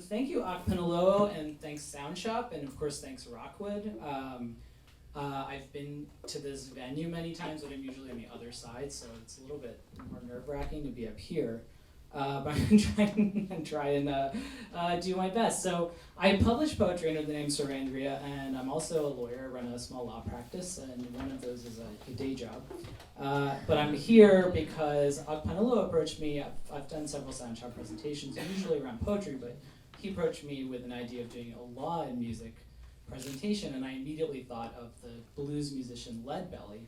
thank you, Akpanalo, and thanks Soundshop, and of course thanks Rockwood. I've been to this venue many times, but I'm usually on the other side, so it's a little bit more nerve-wracking to be up here. But I'm try and do my best. So I publish poetry under the name Surendriya, and I'm also a lawyer. I run a small law practice, and one of those is a day job. But I'm here because Akpanalo approached me. I've done several Soundshop presentations, usually around poetry, but he approached me with an idea of doing a law and music presentation, and I immediately thought of the blues musician Leadbelly.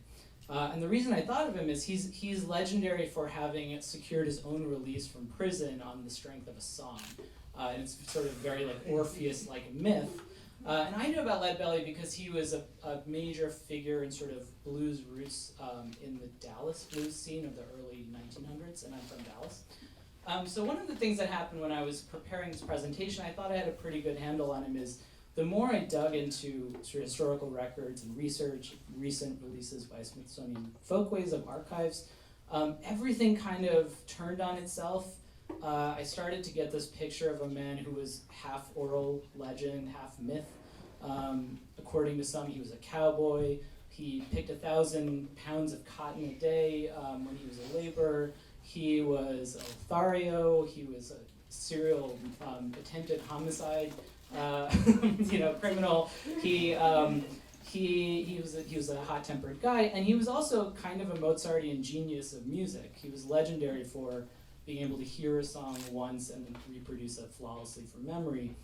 And the reason I thought of him is he's legendary for having secured his own release from prison on the strength of a song. And it's sort of very like Orpheus-like myth. And I know about Leadbelly because he was a major figure in sort of blues roots in the Dallas blues scene of the early 1900s, and I'm from Dallas. So one of the things that happened when I was preparing this presentation, I thought I had a pretty good handle on him, is the more I dug into sort of historical records and research, recent releases by Smithsonian Folkways of archives, everything kind of turned on itself. I started to get this picture of a man who was half oral legend, half myth. According to some, he was a cowboy. He picked 1,000 pounds of cotton a day when he was a laborer. He was a Lothario. He was a serial attempted homicide criminal. He was a hot-tempered guy, and he was also kind of a Mozartian genius of music. He was legendary for being able to hear a song once and then reproduce it flawlessly from memory.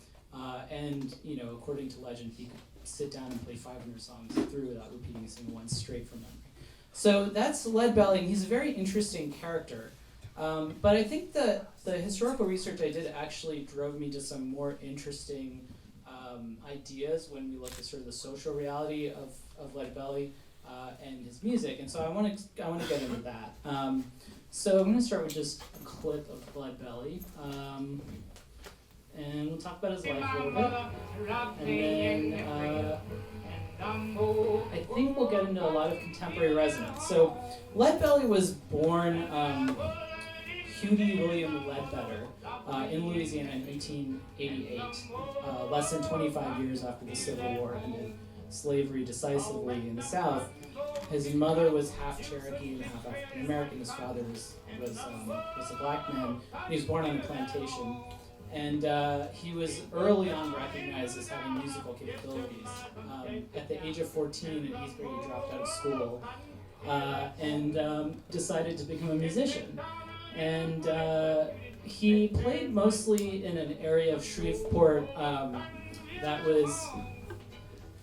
And according to legend, he could sit down and play 500 songs through without repeating a single one straight from memory. So that's Leadbelly, and he's a very interesting character. But I think the historical research I did actually drove me to some more interesting ideas when we look at sort of the social reality of Leadbelly and his music, and so I want to get into that. So I'm going to start with just a clip of Leadbelly, and we'll talk about his life a little bit, and then I think we'll get into a lot of contemporary resonance. So Leadbelly was born Hughie William Ledbetter in Louisiana in 1888, less than 25 years after the Civil War ended slavery decisively in the South. His mother was half Cherokee and half African American. His father was a black man. He was born on a plantation, and he was early on recognized as having musical capabilities. At the age of 14 in 8th grade, he dropped out of school and decided to become a musician. And he played mostly in an area of Shreveport that was,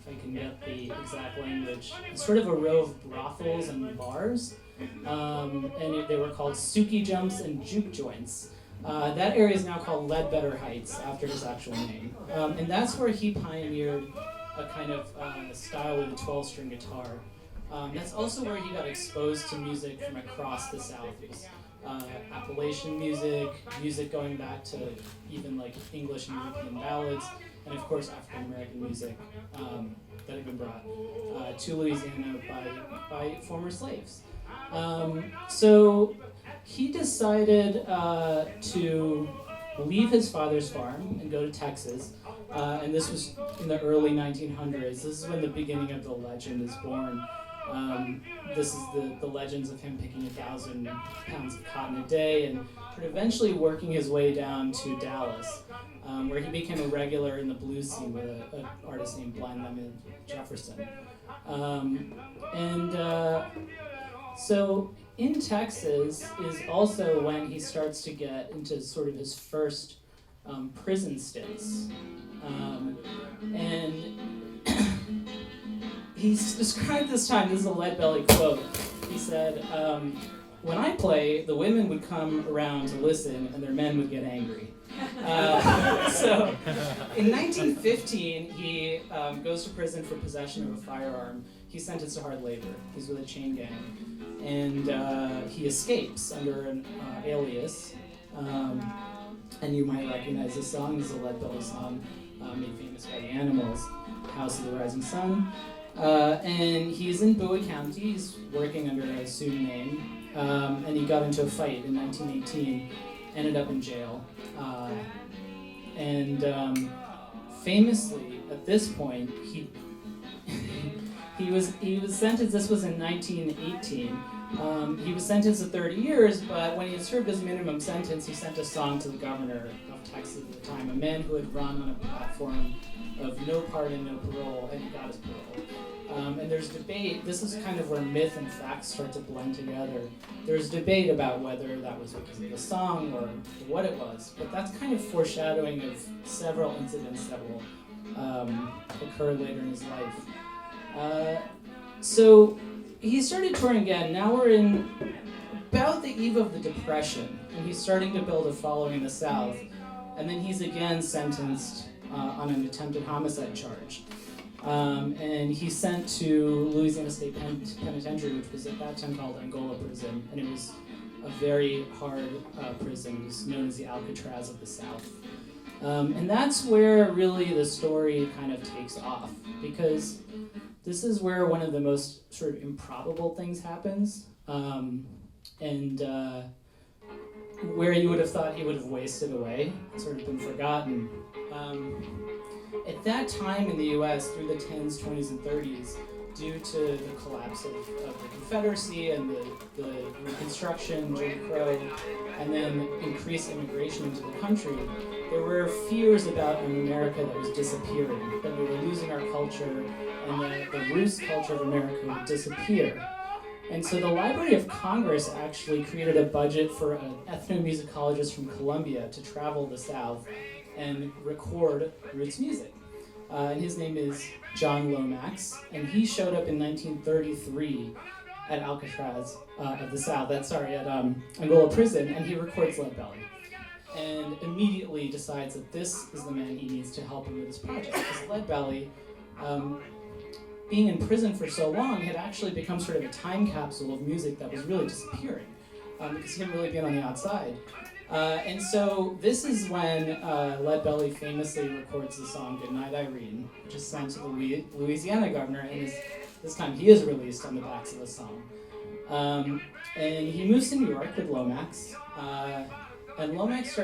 if I can get the exact language, sort of a row of brothels and bars. And they were called Suki Jumps and Juke Joints. That area is now called Ledbetter Heights, after his actual name. And that's where he pioneered a kind of style with a 12-string guitar. That's also where he got exposed to music from across the South. It was Appalachian music going back to even like English and European ballads, and of course African American music that had been brought to Louisiana by former slaves. So he decided to leave his father's farm and go to Texas, and this was in the early 1900s. This is when the beginning of the legend is born. This is the legends of him picking 1,000 pounds of cotton a day and eventually working his way down to Dallas, where he became a regular in the blues scene with an artist named Blind Lemon Jefferson. So in Texas is also when he starts to get into sort of his first prison stints. And he's described this time, this is a Leadbelly quote. He said, when I play, the women would come around to listen and their men would get angry. So in 1915, he goes to prison for possession of a firearm. He's sentenced to hard labor. He's with a chain gang. And he escapes under an alias. And you might recognize this song. This is a Leadbelly song made famous by the Animals, House of the Rising Sun. And he's in Bowie County. He's working under a pseudonym. And he got into a fight in 1918, ended up in jail. And famously, at this point, he was sentenced. This was in 1918. He was sentenced to 30 years, but when he had served his minimum sentence, he sent a song to the governor of Texas at the time, a man who had run on a platform of no pardon, no parole, and he got his parole. And there's debate. This is kind of where myth and facts start to blend together. There's debate about whether that was because of the song or what it was, but that's kind of foreshadowing of several incidents that will occur later in his life. So he started touring again. Now we're in about the eve of the Depression, and he's starting to build a following in the South. And then he's again sentenced on an attempted homicide charge. And he's sent to Louisiana State Penitentiary, which was at that time called Angola Prison, and it was a very hard prison. It was known as the Alcatraz of the South. And that's where really the story kind of takes off, because this is where one of the most sort of improbable things happens, and where you would have thought he would have wasted away, sort of been forgotten. At that time in the U.S., through the 10s, 20s, and 30s, due to the collapse of the Confederacy and the Reconstruction, Jim Crow, and then increased immigration into the country, there were fears about an America that was disappearing, that we were losing our culture, and that the roots culture of America would disappear. And so the Library of Congress actually created a budget for an ethnomusicologist from Columbia to travel the South and record roots music. And his name is John Lomax, and he showed up in 1933 at Alcatraz of the South, at Angola Prison, and he records Lead Belly. And immediately decides that this is the man he needs to help him with this project. Because Lead Belly, being in prison for so long, had actually become sort of a time capsule of music that was really disappearing, because he hadn't really been on the outside. And so this is when Lead Belly famously records the song Goodnight Irene, which is sent to the Louisiana governor, and this time he is released on the backs of the song. And he moves to New York with Lomax, and Lomax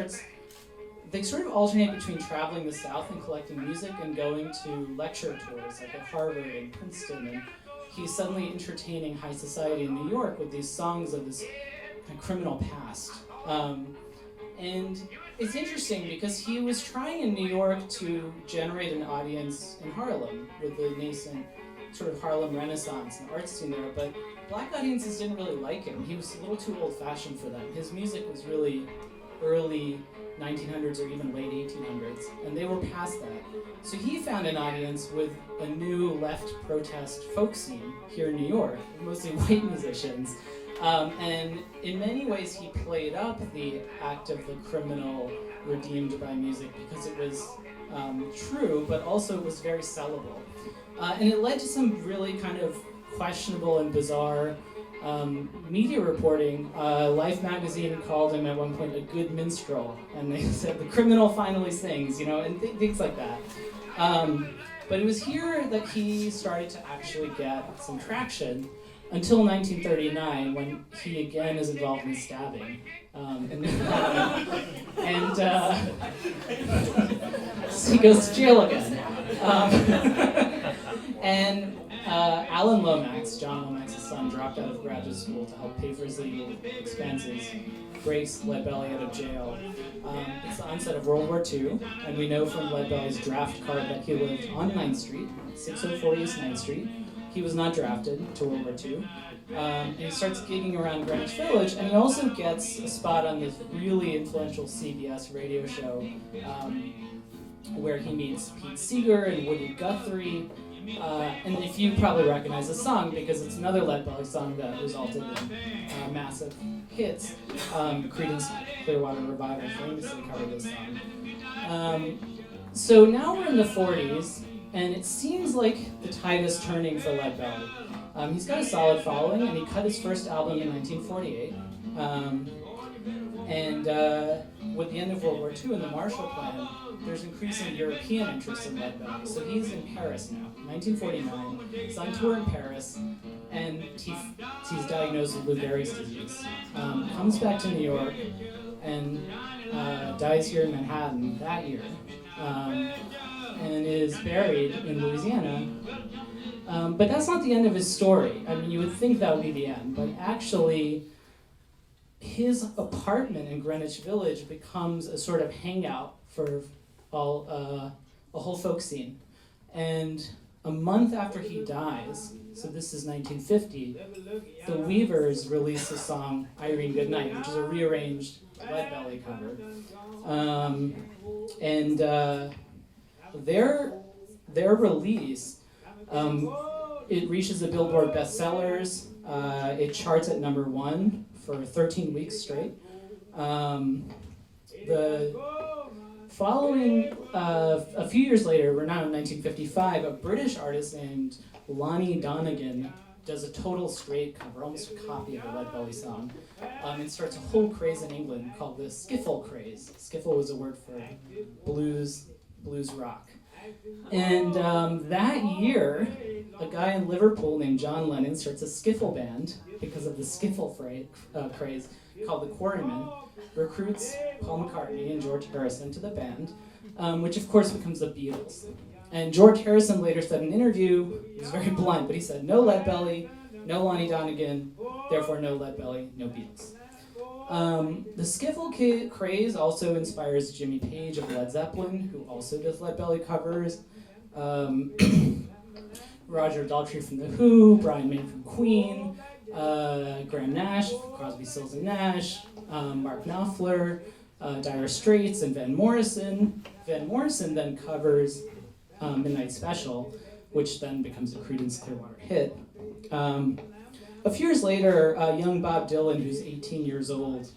they sort of alternate between traveling the South and collecting music and going to lecture tours, like at Harvard and Princeton, and he's suddenly entertaining high society in New York with these songs of this kind of criminal past. And it's interesting because he was trying in New York to generate an audience in Harlem with the nascent sort of Harlem Renaissance and art scene there, but black audiences didn't really like him. He was a little too old-fashioned for them. His music was really early 1900s or even late 1800s, and they were past that. So he found an audience with a new left protest folk scene here in New York, mostly white musicians. And in many ways he played up the act of the criminal redeemed by music because it was true, but also it was very sellable. And it led to some really kind of questionable and bizarre media reporting. Life magazine called him at one point a good minstrel, and they said the criminal finally sings, and things like that. But it was here that he started to actually get some traction, until 1939, when he again is involved in stabbing. So he goes to jail again. Alan Lomax, John Lomax's son, dropped out of graduate school to help pay for his legal expenses, breaks Lead Belly out of jail. It's the onset of World War II, and we know from Lead Belly's draft card that he lived on 9th Street, 604 East 9th Street. He was not drafted to World War II. And he starts gigging around Greenwich Village, and he also gets a spot on this really influential CBS radio show where he meets Pete Seeger and Woody Guthrie. And if you probably recognize the song because it's another Lead Belly song that resulted in massive hits. Creedence Clearwater Revival famously covered this song. So now we're in the 40s, and it seems like the tide is turning for Lead Belly. He's got a solid following, and he cut his first album in 1948. With the end of World War II and the Marshall Plan, there's increasing European interest in Lead Belly. So he's in Paris now, 1949. He's on tour in Paris, and he's diagnosed with Lou Gehrig's disease. Comes back to New York, and dies here in Manhattan that year, and is buried in Louisiana. But that's not the end of his story. I mean, you would think that would be the end, but actually, his apartment in Greenwich Village becomes a sort of hangout for a whole folk scene. And a month after he dies, so this is 1950, the Weavers release the song Irene Goodnight, which is a rearranged Leadbelly cover. And their release, it reaches the Billboard bestsellers. It charts at #1 for 13 weeks straight. The following, a few years later, we're now in 1955, a British artist named Lonnie Donegan does a total straight cover, almost a copy of the Leadbelly song. It starts a whole craze in England called the skiffle craze. Skiffle was a word for blues rock. And that year, a guy in Liverpool named John Lennon starts a skiffle band because of the skiffle craze called the Quarrymen, recruits Paul McCartney and George Harrison to the band, which of course becomes the Beatles. And George Harrison later said in an interview, he was very blunt, but he said, no Leadbelly, no Lonnie Donegan, therefore no Leadbelly, no Beatles. The skiffle craze also inspires Jimmy Page of Led Zeppelin, who also does Leadbelly covers, Roger Daltrey from The Who, Brian May from Queen, Graham Nash from Crosby, Stills and Nash, Mark Knopfler, Dire Straits, and Van Morrison. Van Morrison then covers Midnight Special, which then becomes a Creedence Clearwater hit. A few years later, young Bob Dylan, who's 18 years old,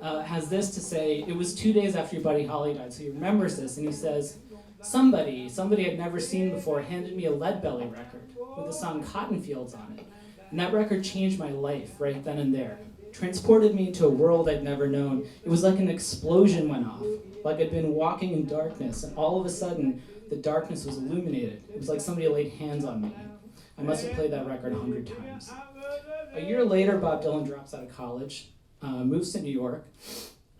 has this to say. It was 2 days after Buddy Holly died, so he remembers this, and he says, somebody I'd never seen before handed me a Leadbelly record with the song Cotton Fields on it. And that record changed my life right then and there. Transported me into a world I'd never known. It was like an explosion went off, like I'd been walking in darkness, and all of a sudden, the darkness was illuminated. It was like somebody laid hands on me. I must have played that record 100 times. A year later, Bob Dylan drops out of college, moves to New York,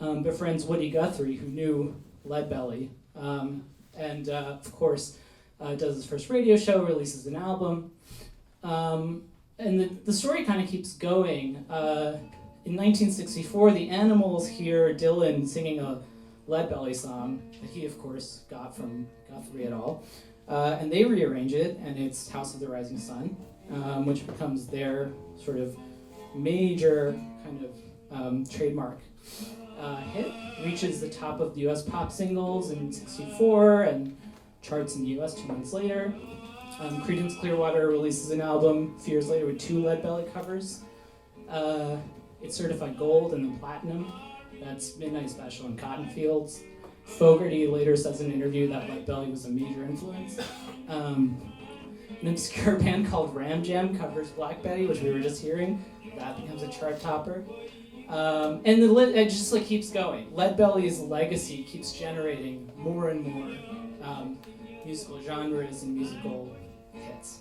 befriends Woody Guthrie, who knew Leadbelly, and of course, does his first radio show, releases an album. And the story kind of keeps going. In 1964, the Animals hear Dylan singing a Leadbelly song that he, of course, got from Guthrie et al. And they rearrange it, and it's House of the Rising Sun, which becomes their sort of major kind of trademark hit. Reaches the top of the U.S. pop singles in '64 and charts in the U.S. 2 months later. Creedence Clearwater releases an album a few years later with 2 Leadbelly covers. It's certified gold and then platinum. That's Midnight Special and Cotton Fields. Fogerty later says in an interview that Leadbelly was a major influence. An obscure band called Ram Jam covers Black Betty, which we were just hearing. That becomes a chart topper. And it just like keeps going. Leadbelly's legacy keeps generating more and more musical genres and musical hits.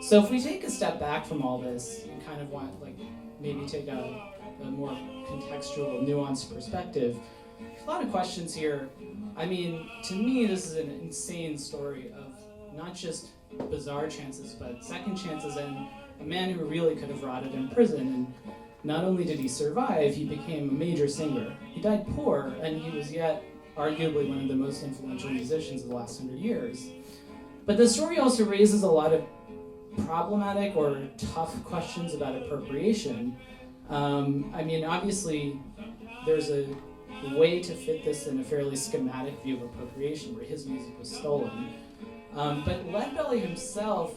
So if we take a step back from all this and kind of want like maybe take a more contextual, nuanced perspective, there's a lot of questions here. I mean, to me, this is an insane story of not just bizarre chances, but second chances, and a man who really could have rotted in prison. And not only did he survive, he became a major singer. He died poor, and he was yet arguably one of the most influential musicians of the last 100 years. But the story also raises a lot of problematic or tough questions about appropriation. I mean, obviously, there's a way to fit this in a fairly schematic view of appropriation where his music was stolen. But Leadbelly himself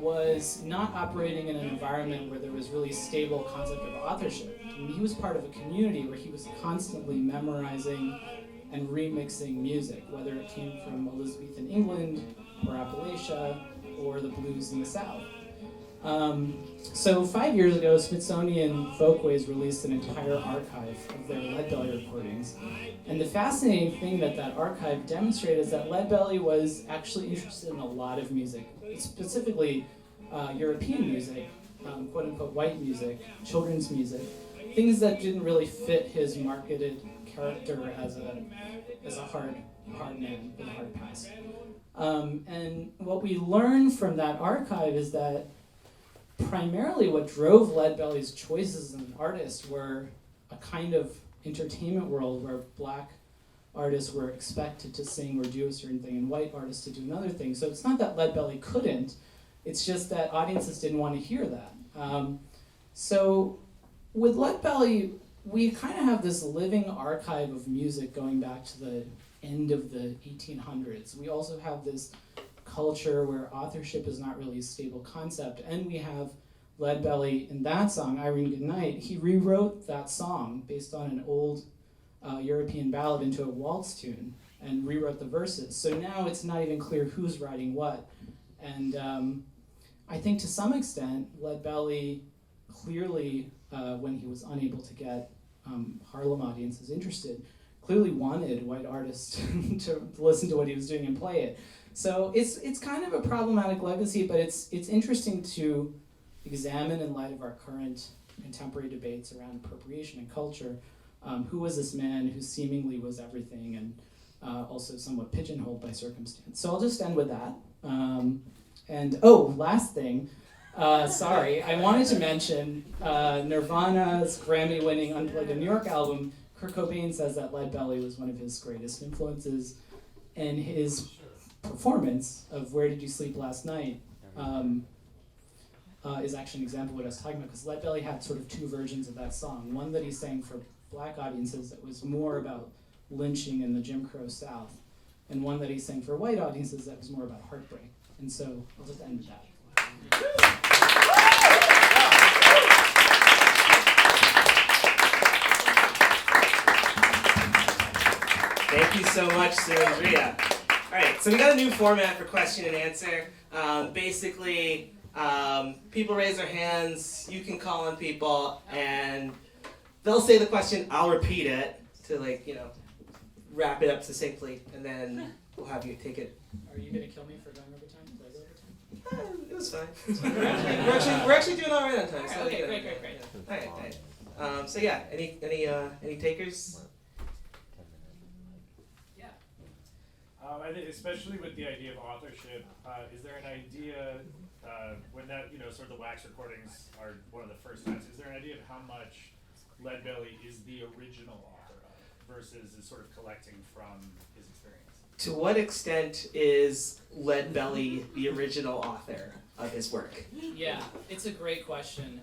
was not operating in an environment where there was really stable concept of authorship. I mean, he was part of a community where he was constantly memorizing and remixing music, whether it came from Elizabethan England or Appalachia or the blues in the South. So 5 years ago, Smithsonian Folkways released an entire archive of their Leadbelly recordings. And the fascinating thing that archive demonstrated is that Leadbelly was actually interested in a lot of music, specifically European music, quote-unquote white music, children's music, things that didn't really fit his marketed character as a hard man with a hard past. And what we learn from that archive is that primarily what drove Leadbelly's choices as an artist were a kind of entertainment world where black artists were expected to sing or do a certain thing and white artists to do another thing. So it's not that Leadbelly couldn't, it's just that audiences didn't want to hear that. So with Leadbelly, we kind of have this living archive of music going back to the end of the 1800s. We also have this culture where authorship is not really a stable concept, and we have Leadbelly in that song, Irene Goodnight. He rewrote that song based on an old European ballad into a waltz tune and rewrote the verses. So now it's not even clear who's writing what. And I think to some extent, Leadbelly clearly, when he was unable to get Harlem audiences interested, clearly wanted white artists to listen to what he was doing and play it. So it's kind of a problematic legacy, but it's interesting to examine in light of our current contemporary debates around appropriation and culture. Who was this man who seemingly was everything and also somewhat pigeonholed by circumstance? So I'll just end with that. Last thing, sorry, I wanted to mention Nirvana's Grammy-winning Unplugged in New York album. Kurt Cobain says that Leadbelly was one of his greatest influences, and his performance of Where Did You Sleep Last Night is actually an example of what I was talking about, because Leadbelly had sort of two versions of that song. One that he sang for black audiences that was more about lynching in the Jim Crow South, and one that he sang for white audiences that was more about heartbreak. And so I'll just end with that. Thank you so much, Surendriya. All right, so we got a new format for question and answer. Basically, people raise their hands, you can call on people, and they'll say the question, I'll repeat it to wrap it up succinctly, and then we'll have you take it. Are you going to kill me for going over time? Did I go over time? It was fine. we're actually doing all right on time. Right, okay, great. All right. So yeah, any takers? Yeah. I think especially with the idea of authorship, is there an idea when that sort of the wax recordings are one of the first times? Is there an idea of how much Leadbelly is the original author of versus is sort of collecting from his experience? To what extent is Leadbelly the original author of his work? Yeah, it's a great question.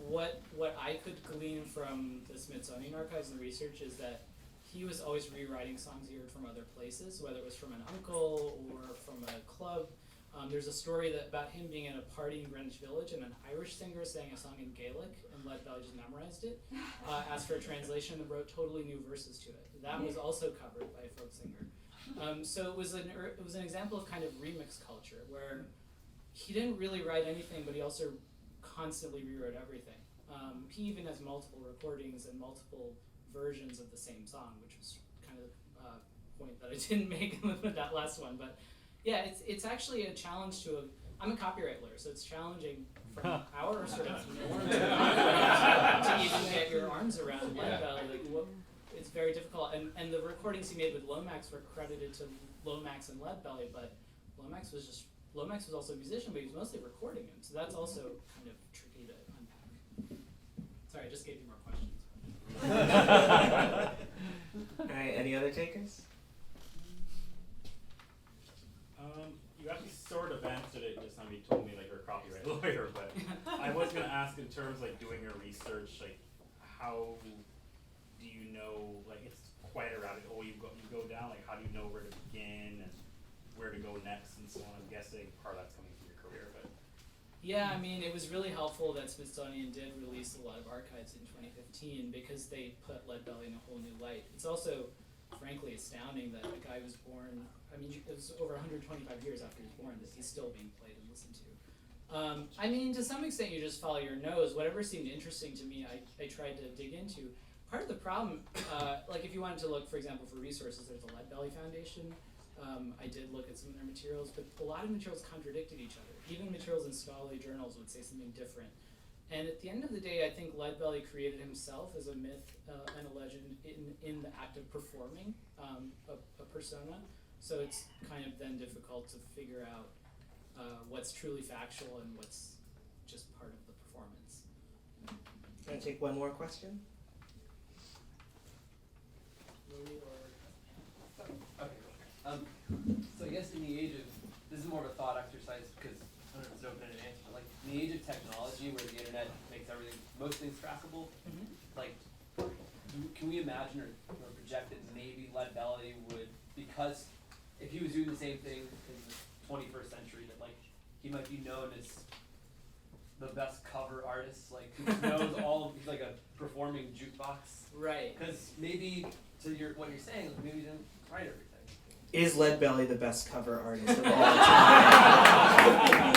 What I could glean from the Smithsonian archives and research is that he was always rewriting songs he heard from other places, whether it was from an uncle or from a club. There's a story about him being at a party in Greenwich Village and an Irish singer sang a song in Gaelic, and Leadbelly just memorized it, asked for a translation, and wrote totally new verses to it. That was also covered by a folk singer. So it was an example of kind of remix culture, where he didn't really write anything, but he also constantly rewrote everything. He even has multiple recordings and multiple versions of the same song, which was kind of a point that I didn't make with that last one, but. Yeah, it's actually a challenge I'm a copyright lawyer, so it's challenging from our sort of norm to even get your arms around Leadbelly. It's very difficult, and the recordings he made with Lomax were credited to Lomax and Leadbelly, but Lomax was also a musician, but he was mostly recording him, so that's also kind of tricky to unpack. Sorry, I just gave you more questions. All right, any other takers? You actually sort of answered it just now. You told me you're a copyright lawyer, but I was going to ask in terms doing your research, how do you know it's quite a rabbit hole you go down. How do you know where to begin and where to go next and so on? I'm guessing part of that's coming from your career, but. Yeah, I mean, it was really helpful that Smithsonian did release a lot of archives in 2015 because they put Leadbelly in a whole new light. It's also, frankly, astounding that a guy was born. I mean, it was over 125 years after he was born that he's still being played and listened to. I mean, to some extent, you just follow your nose. Whatever seemed interesting to me, I tried to dig into. Part of the problem, if you wanted to look, for example, for resources, there's the Leadbelly Foundation. I did look at some of their materials, but a lot of materials contradicted each other. Even materials in scholarly journals would say something different. And at the end of the day, I think Leadbelly created himself as a myth and a legend in the act of performing a persona. So it's kind of then difficult to figure out what's truly factual and what's just part of the performance. Can I take one more question? Lily or Okay. So I guess in the age of, this is more of a thought exercise because I don't know if it's open-ended answer, but like in the age of technology where the internet makes everything, most things trackable, like can we imagine or project that maybe Leadbelly would, because if he was doing the same thing in the 21st century, that like he might be known as the best cover artist, like who knows he's like a performing jukebox. right. Because maybe to what you're saying, like maybe he didn't write everything. Is Leadbelly the best cover artist of all time?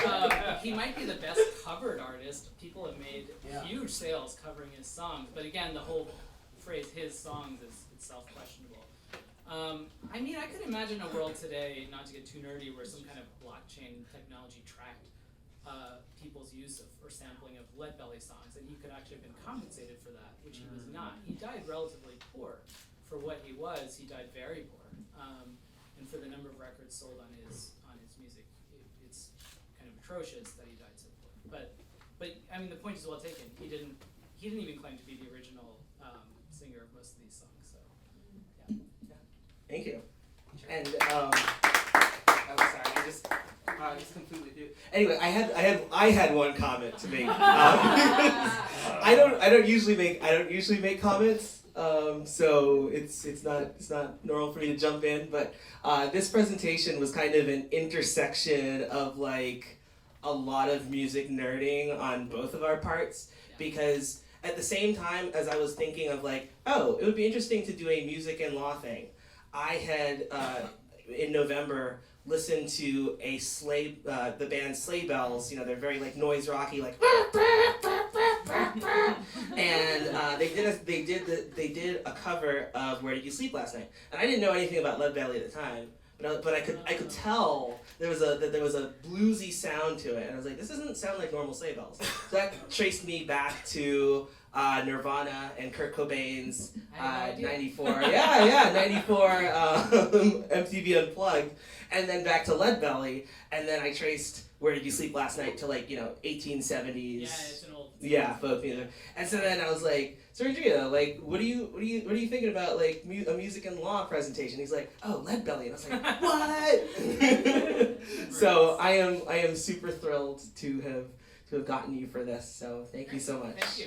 Well, he might be the best covered artist. People have made huge sales covering his songs, but again, the whole phrase "his songs" is itself questionable. I mean, I could imagine a world today, not to get too nerdy, where some kind of blockchain technology tracked people's use of or sampling of Leadbelly songs, and he could actually have been compensated for that, which he was not. He died relatively poor. For what he was, he died very poor. And for the number of records sold on his music, it's kind of atrocious that he died so poor. But I mean, the point is well taken. He didn't even claim to be the original singer of most of these songs. So yeah. Thank you. And oh, sorry, I just completely do. Anyway, I had one comment to make. I don't usually make comments. So it's not normal for me to jump in, but this presentation was kind of an intersection of like a lot of music nerding on both of our parts, because at the same time as I was thinking of like, oh, it would be interesting to do a music and law thing, I had in November listened to the band Sleigh Bells. You know, they're very like noise rocky, like and they did a cover of Where Did You Sleep Last Night, and I didn't know anything about Leadbelly at the time, but I could tell there was a bluesy sound to it, and I was like, this doesn't sound like normal Sleigh Bells. So that traced me back to Nirvana and Kurt Cobain's 94 MTV Unplugged, and then back to Leadbelly, and then I traced Where Did You Sleep Last Night to like 1870s. Yeah, it's an old. Yeah, folk music. And so then I was like, Surendriya, like, what are you thinking about like a music and law presentation? He's like, oh, Leadbelly, and I was like, what? So I am super thrilled to have gotten you for this. So thank you so much. Thank you.